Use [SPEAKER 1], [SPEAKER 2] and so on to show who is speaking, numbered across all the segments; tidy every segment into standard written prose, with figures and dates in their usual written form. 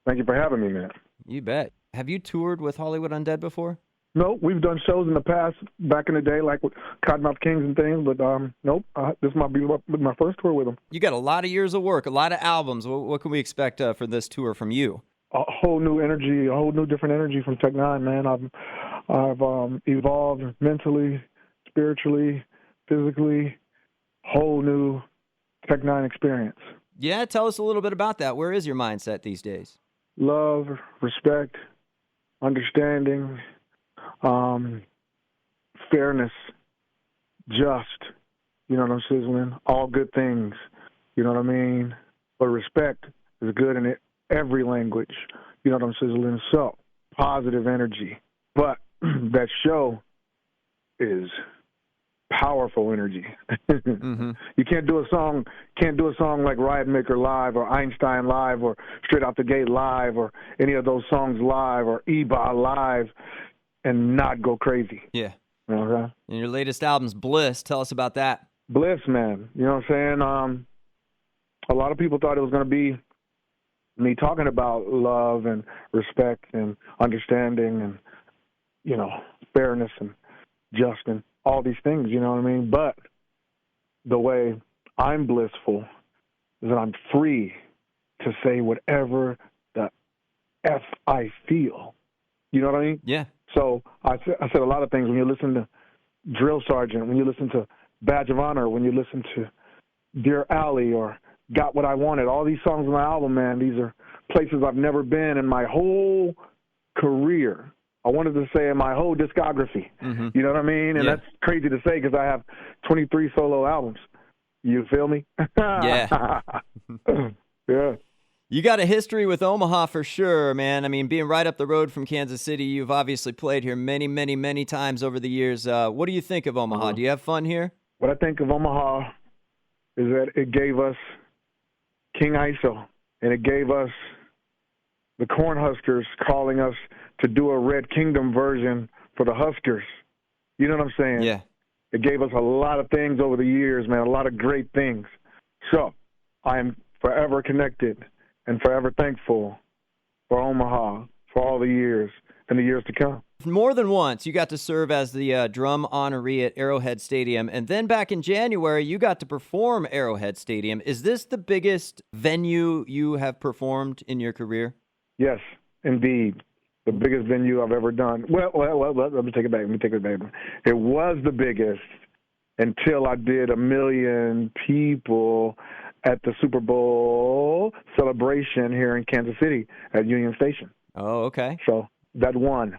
[SPEAKER 1] Thank you for having me, man.
[SPEAKER 2] You bet. Have you toured with Hollywood Undead before?
[SPEAKER 1] No, we've done shows in the past, back in the day, like with Cottonmouth Kings and things, but nope, this might be my first tour with them.
[SPEAKER 2] You got a lot of years of work, a lot of albums. What can we expect for this tour from you?
[SPEAKER 1] A whole new energy, a whole new different energy from Tech N9ne, man. I've evolved mentally, spiritually, physically, whole new Tech N9ne experience.
[SPEAKER 2] Yeah, tell us a little bit about that. Where is your mindset these days?
[SPEAKER 1] Love, respect, understanding, fairness, just, you know what I'm sizzling, all good things, you know what I mean? But respect is good in every language, you know what I'm sizzling? So, positive energy. But that show is powerful energy.
[SPEAKER 2] Mm-hmm.
[SPEAKER 1] You can't do a song like Riot Maker Live or Einstein Live or Straight Out the Gate Live or any of those songs live or Eba Live and not go crazy.
[SPEAKER 2] Yeah.
[SPEAKER 1] Okay.
[SPEAKER 2] And your latest album's Bliss. Tell us about that.
[SPEAKER 1] Bliss, man. You know what I'm saying? A lot of people thought it was going to be me talking about love and respect and understanding and, you know, fairness and just and all these things, you know what I mean? But the way I'm blissful is that I'm free to say whatever the F I feel. You know what I mean?
[SPEAKER 2] Yeah.
[SPEAKER 1] So I said a lot of things when you listen to Drill Sergeant, when you listen to Badge of Honor, when you listen to Dear Alley or Got What I Wanted, all these songs on my album, man, these are places I've never been in my whole career. I wanted to say in my whole discography.
[SPEAKER 2] Mm-hmm.
[SPEAKER 1] You know what I mean? And
[SPEAKER 2] yeah.
[SPEAKER 1] That's crazy to say because I have 23 solo albums. You feel me?
[SPEAKER 2] Yeah.
[SPEAKER 1] Yeah.
[SPEAKER 2] You got a history with Omaha for sure, man. I mean, being right up the road from Kansas City, you've obviously played here many, many, many times over the years. What do you think of Omaha? Do you have fun here?
[SPEAKER 1] What I think of Omaha is that it gave us King ISO, and it gave us the Cornhuskers calling us to do a Red Kingdom version for the Huskers. You know what I'm saying?
[SPEAKER 2] Yeah.
[SPEAKER 1] It gave us a lot of things over the years, man, a lot of great things. So I am forever connected and forever thankful for Omaha for all the years and the years to come.
[SPEAKER 2] More than once, you got to serve as the drum honoree at Arrowhead Stadium, and then back in January, you got to perform Arrowhead Stadium. Is this the biggest venue you have performed in your career?
[SPEAKER 1] Yes, indeed. The biggest venue I've ever done. Well, let me take it back. It was the biggest until I did 1 million people at the Super Bowl celebration here in Kansas City at Union Station.
[SPEAKER 2] Oh, okay.
[SPEAKER 1] So that won.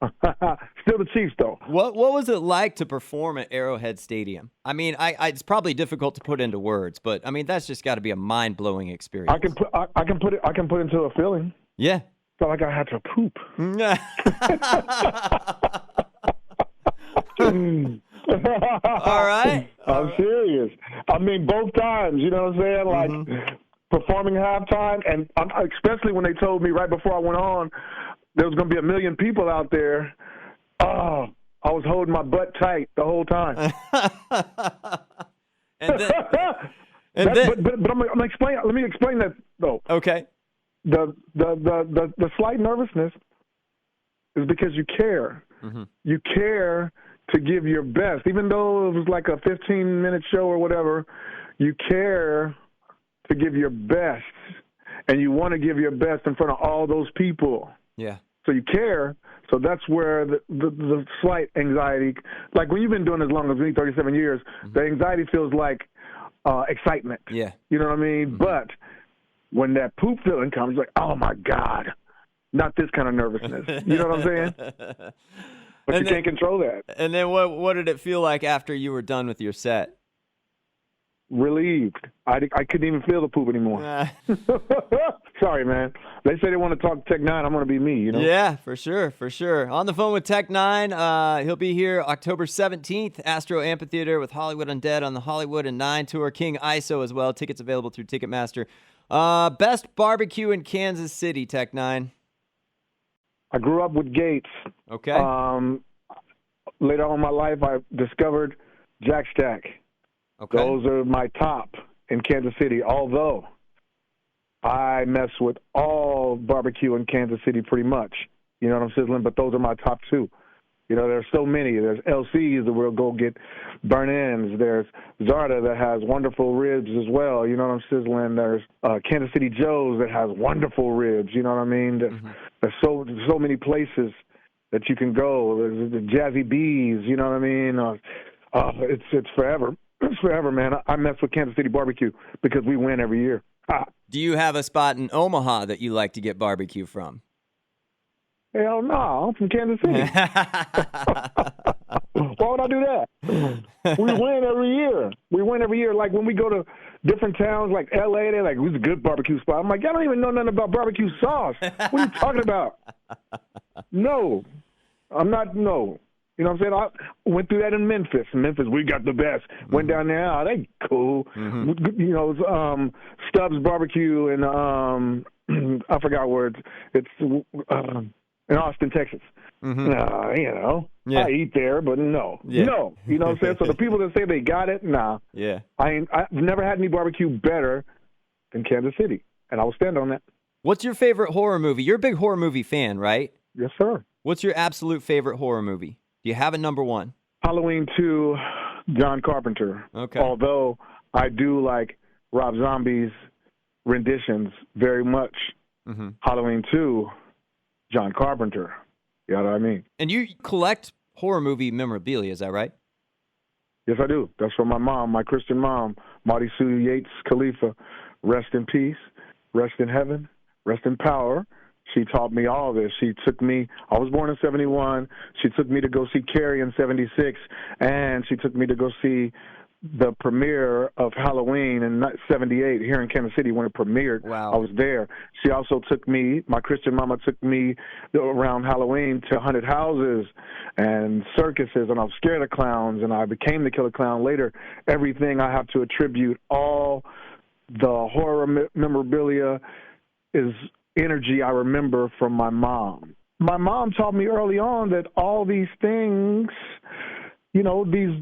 [SPEAKER 1] Still the Chiefs, though.
[SPEAKER 2] What was it like to perform at Arrowhead Stadium? I mean, it's probably difficult to put into words, but I mean that's just got to be a mind-blowing experience.
[SPEAKER 1] I can put it into a feeling.
[SPEAKER 2] Yeah.
[SPEAKER 1] Felt like I had to poop.
[SPEAKER 2] All right.
[SPEAKER 1] I'm serious. I mean, both times, you know what I'm saying? Like performing halftime, and especially when they told me right before I went on there was going to be 1 million people out there. Oh, I was holding my butt tight the whole time.
[SPEAKER 2] and then,
[SPEAKER 1] but I'm gonna explain. Let me explain that though.
[SPEAKER 2] Okay.
[SPEAKER 1] The slight nervousness is because you care. Mm-hmm. You care to give your best, even though it was like a 15-minute show or whatever. You care to give your best, and you want to give your best in front of all those people.
[SPEAKER 2] Yeah.
[SPEAKER 1] So you care. So that's where the slight anxiety, like when you've been doing as long as me, 37 years, the anxiety feels like excitement.
[SPEAKER 2] Yeah.
[SPEAKER 1] You know what I mean? But when that poop feeling comes, like, oh my God, not this kind of nervousness. You know what I'm saying? But you can't control that.
[SPEAKER 2] And then what did it feel like after you were done with your set?
[SPEAKER 1] Relieved. I couldn't even feel the poop anymore. Sorry, man. They say they want to talk Tech N9ne. I'm going to be me, you know?
[SPEAKER 2] Yeah, for sure. On the phone with Tech N9ne. He'll be here October 17th, Astro Amphitheater with Hollywood Undead on the Hollywood Undead tour. King ISO as well. Tickets available through Ticketmaster. Best barbecue in Kansas City, Tech N9ne.
[SPEAKER 1] I grew up with Gates.
[SPEAKER 2] Okay.
[SPEAKER 1] Later on in my life, I discovered Jack Stack.
[SPEAKER 2] Okay.
[SPEAKER 1] Those are my top in Kansas City, although I mess with all barbecue in Kansas City pretty much. You know what I'm sizzling? But those are my top two. You know, there's so many. There's LC's that we'll go get burn ends. There's Zarda that has wonderful ribs as well. You know what I'm sizzling? There's Kansas City Joe's that has wonderful ribs. You know what I mean? There's so many places that you can go. There's the Jazzy Bees. You know what I mean? It's forever. It's forever, man. I mess with Kansas City barbecue because we win every year.
[SPEAKER 2] Do you have a spot in Omaha that you like to get barbecue from?
[SPEAKER 1] Hell no, I'm from Kansas City. Why would I do that? We win every year. We win every year. Like when we go to different towns like L.A., they're like, "Who's a good barbecue spot?" I'm like, "Y'all don't even know nothing about barbecue sauce. What are you talking about?" No, I'm not. No. You know what I'm saying? I went through that in Memphis. In Memphis, we got the best. Went down there, they cool. You know, Stubbs Barbecue and I forgot where it's in Austin, Texas. You know, I eat there, but no. You know what I'm saying? So the people that say they got it, nah.
[SPEAKER 2] Yeah.
[SPEAKER 1] I've never had any barbecue better than Kansas City, and I will stand on that.
[SPEAKER 2] What's your favorite horror movie? You're a big horror movie fan, right?
[SPEAKER 1] Yes, sir.
[SPEAKER 2] What's your absolute favorite horror movie? Do you have a number one?
[SPEAKER 1] Halloween 2, John Carpenter.
[SPEAKER 2] Okay.
[SPEAKER 1] Although I do like Rob Zombie's renditions very much. Halloween 2, John Carpenter. You know what I mean?
[SPEAKER 2] And you collect horror movie memorabilia, is that right?
[SPEAKER 1] Yes, I do. That's from my mom, my Christian mom, Marty Sue Yates Khalifa. Rest in peace, rest in heaven, rest in power. She taught me all this. She took me, I was born in 71. She took me to go see Carrie in 76, and she took me to go see the premiere of Halloween in 78 here in Kansas City when it premiered.
[SPEAKER 2] Wow.
[SPEAKER 1] I was there. She also took me, my Christian mama took me around Halloween to haunted houses and circuses, and I was scared of clowns, and I became the killer clown later. Everything I have to attribute, all the horror memorabilia is energy I remember from my mom. My mom taught me early on that all these things, you know, these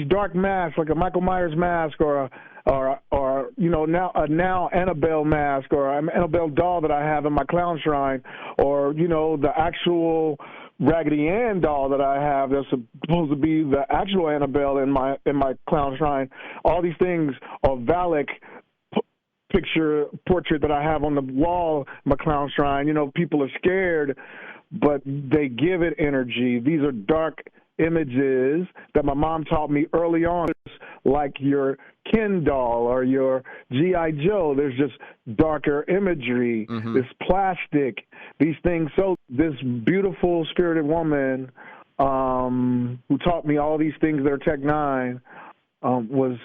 [SPEAKER 1] dark masks, like a Michael Myers mask or you know, now Annabelle mask or an Annabelle doll that I have in my clown shrine, or you know, the actual Raggedy Ann doll that I have that's supposed to be the actual Annabelle in my clown shrine. All these things are Valak portrait that I have on the wall, my clown shrine. You know, people are scared, but they give it energy. These are dark images that my mom taught me early on, like your Ken doll or your G.I. Joe. There's just darker imagery, this plastic, these things. So this beautiful spirited woman who taught me all these things that are Tech N9ne was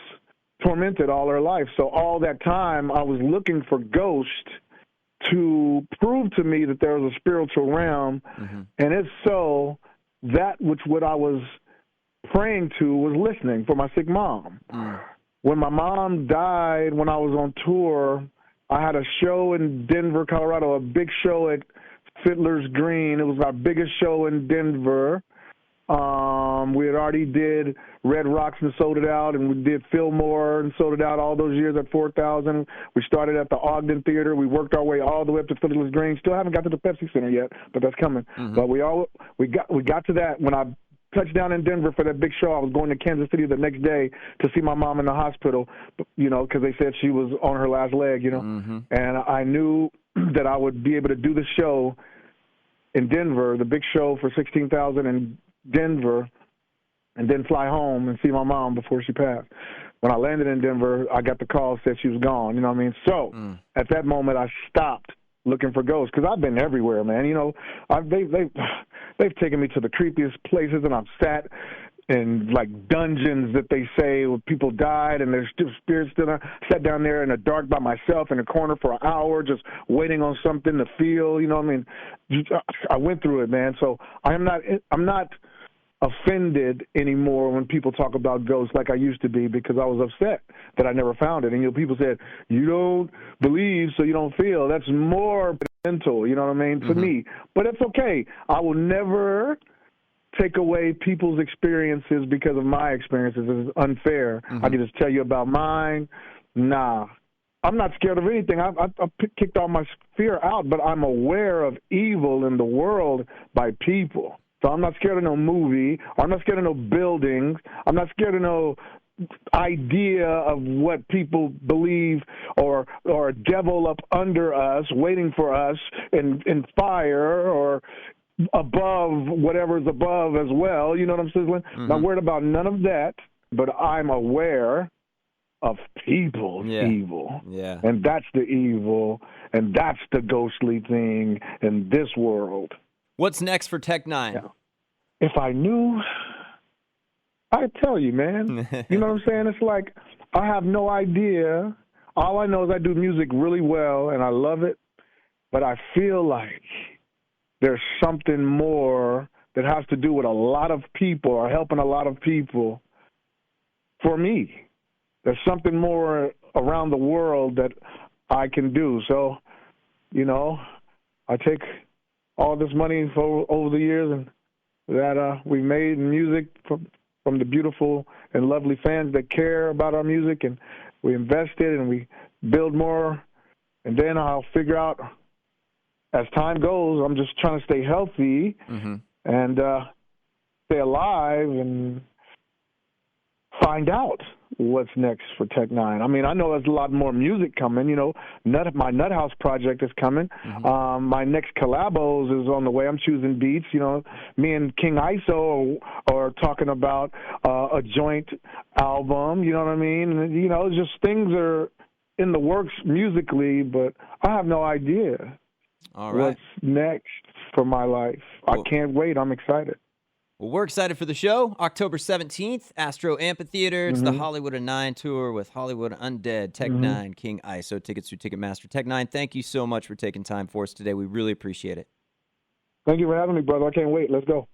[SPEAKER 1] tormented all her life. So all that time I was looking for ghosts to prove to me that there was a spiritual realm. And if so, that which what I was praying to was listening for my sick mom. When my mom died, when I was on tour, I had a show in Denver, Colorado, a big show at Fiddler's Green. It was our biggest show in Denver. We had already did Red Rocks and sold it out, and we did Fillmore and sold it out all those years at 4,000. We started at the Ogden Theater. We worked our way all the way up to Fiddler's Green. Still haven't got to the Pepsi Center yet, but that's coming. But we got to that. When I touched down in Denver for that big show, I was going to Kansas City the next day to see my mom in the hospital, you know, because they said she was on her last leg, you know. And I knew that I would be able to do the show in Denver, the big show for 16,000 in Denver, and then fly home and see my mom before she passed. When I landed in Denver, I got the call, said she was gone, you know what I mean? So at that moment, I stopped looking for ghosts because I've been everywhere, man. You know, they've taken me to the creepiest places, and I've sat in, like, dungeons that they say where people died and there's still spirits still there. Sat down there in the dark by myself in a corner for an hour just waiting on something to feel, you know what I mean? I went through it, man. So I'm not offended anymore when people talk about ghosts like I used to be, because I was upset that I never found it. And, you know, people said, you don't believe, so you don't feel. That's more mental, you know what I mean, for me. But it's okay. I will never take away people's experiences because of my experiences. It's unfair. I can just tell you about mine. Nah. I'm not scared of anything. I've kicked all my fear out, but I'm aware of evil in the world by people. So I'm not scared of no movie. I'm not scared of no buildings. I'm not scared of no idea of what people believe or a devil up under us waiting for us in fire or above whatever's above as well. You know what I'm saying?
[SPEAKER 2] Mm-hmm.
[SPEAKER 1] Not worried about none of that, but I'm aware of people's evil.
[SPEAKER 2] Yeah.
[SPEAKER 1] And that's the evil, and that's the ghostly thing in this world.
[SPEAKER 2] What's next for Tech N9ne?
[SPEAKER 1] Yeah. If I knew, I'd tell you, man. You know what I'm saying? It's like I have no idea. All I know is I do music really well, and I love it. But I feel like there's something more that has to do with a lot of people or helping a lot of people for me. There's something more around the world that I can do. So, you know, I take all this money over the years and that we made in music from the beautiful and lovely fans that care about our music, and we invest it and we build more, and then I'll figure out as time goes. I'm just trying to stay healthy and stay alive and find out what's next for Tech N9ne. I mean, I know there's a lot more music coming. You know, my Nut House project is coming. My next collabos is on the way. I'm choosing beats. You know, me and King ISO are talking about a joint album. You know what I mean? And, you know, just things are in the works musically, but I have no idea what's next for my life. Cool. I can't wait. I'm excited.
[SPEAKER 2] Well, we're excited for the show. October 17th, Astro Amphitheater. It's the Hollywood Undead tour with Hollywood Undead, Tech N9ne, King ISO. Tickets through Ticketmaster. Tech N9ne, thank you so much for taking time for us today. We really appreciate it.
[SPEAKER 1] Thank you for having me, brother. I can't wait. Let's go.